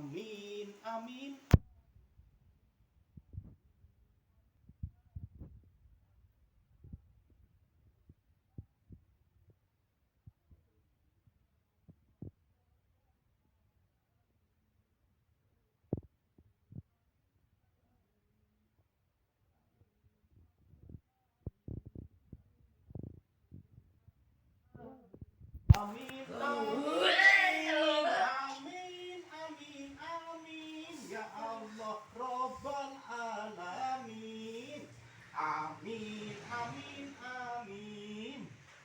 Amin, amin. Amin, amin, amin, amin, amin, ya Allah, Robbal Alamin. Amin, amin, amin,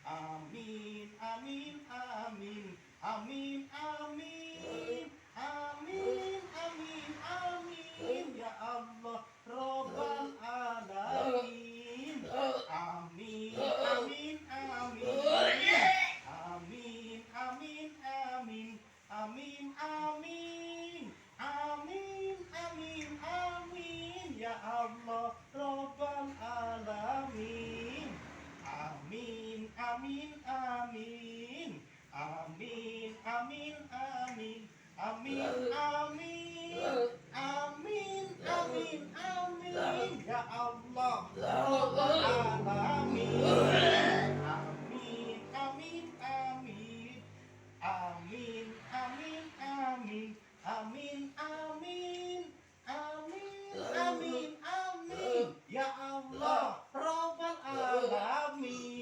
amin, amin, amin, amin, amin, amin, amin, amin, ya Allah, Robbal Alamin. Amin, amin, amin. Amin, amin, amin, amin, amin, amin, amin, amin, ya Allah, Rabbal Alamin. Amin, amin, amin, amin, amin, amin, amin, amin, amin, amin, amin, ya Allah, Rabbal Alamin. Amin, amin, amin, amin, amin, amin, amin, amin, amin, amin, amin, ya Allah, Rabbal Alamin.